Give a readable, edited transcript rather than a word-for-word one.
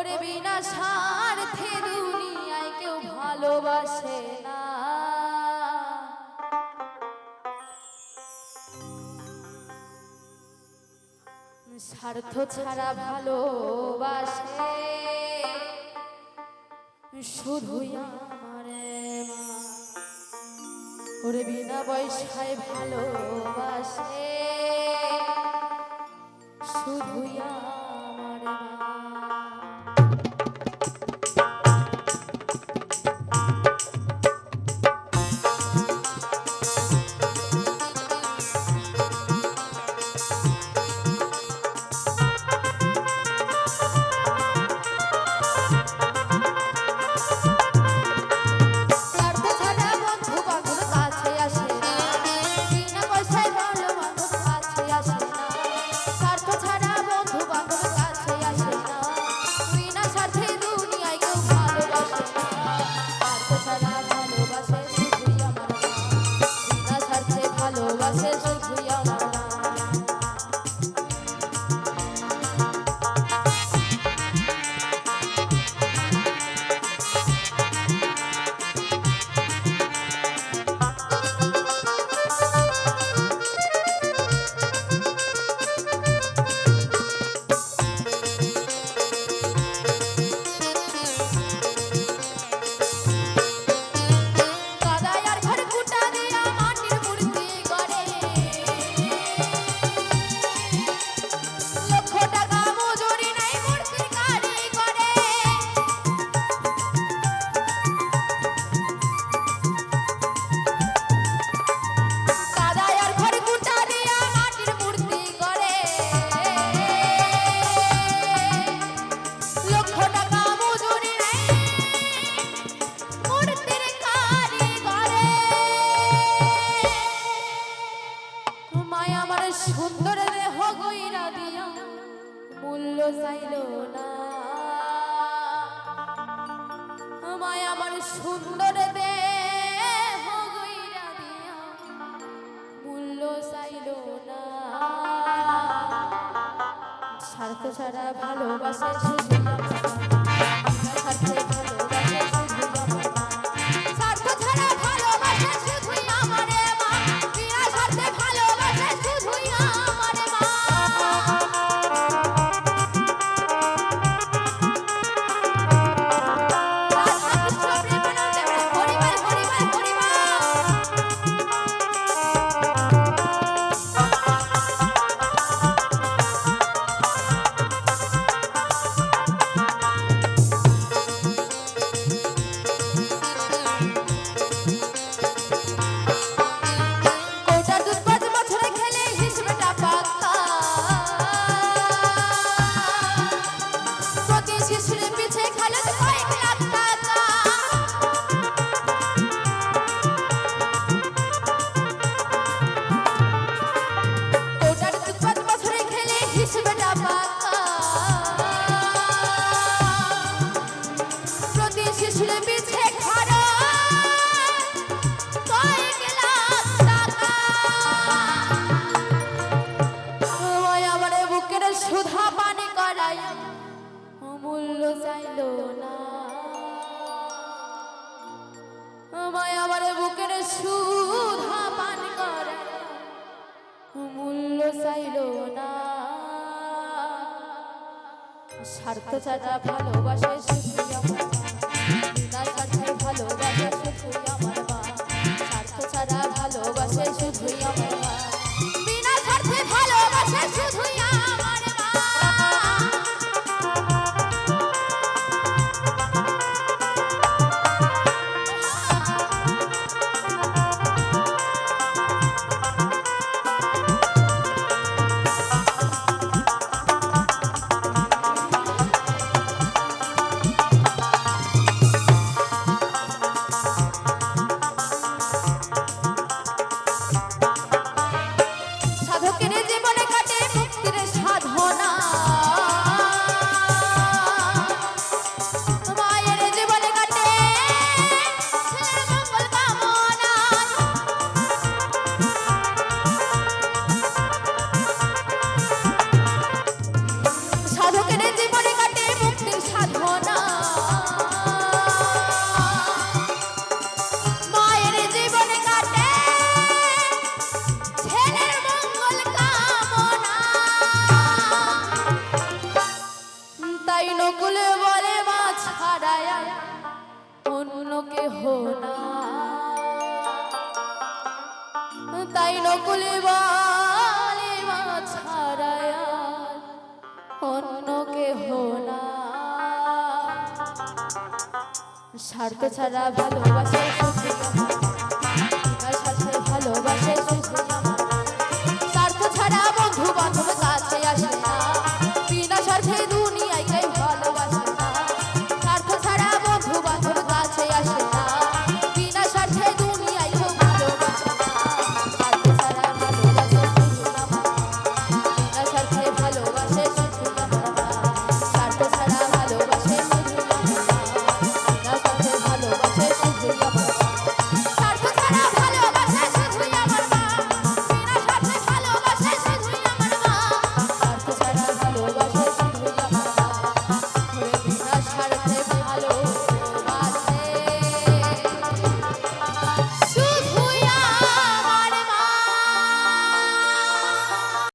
ওরে বিনা স্বার্থে দুনিয়ায় কেউ ভালোবাসে না। স্বার্থ ছাড়া ভালোবাসে শুধুই আমার মা। ওরে বিনা পয়সায় ভালোবাসে শুধুই আমার মা। সুন্দর দেহ গইরা দিয়া মূল্য চাইল না। আমায় আমার সুন্দর দেহ গইরা দিয়া মূল্য চাইল না। স্বার্থ ছাড়া ভালোবাসে শুধু স্বার্থে ভালোবাসে শুধু স্বার্থ ছাড়া ভালোবাসে শুধুই আমার মা। বিনা স্বার্থে ভালোবাসে শুধুই আমার মা। সুধা পানি করাই মূল্য চাইল না। আমায় আবার বুকের সুধা পান করাই মূল্য চাইল না। স্বার্থ ছাড়া ভালোবাসে শুধুই আমার মা। বিনা স্বার্থে ভালোবাসে শুধুই আমার মা। স্বার্থ ছাড়া ভালোবাসে শুধুই আমার মা। বিনা স্বার্থে ভালোবাসে শুধুই আমার মা। কেহ না। তাই নকুলে বলে মা ছাড়া আর অন্য কেহ না। স্বার্থ ছাড়া ভালোবাসে শুধু আমার মা, বিনা স্বার্থে ভালোবাসে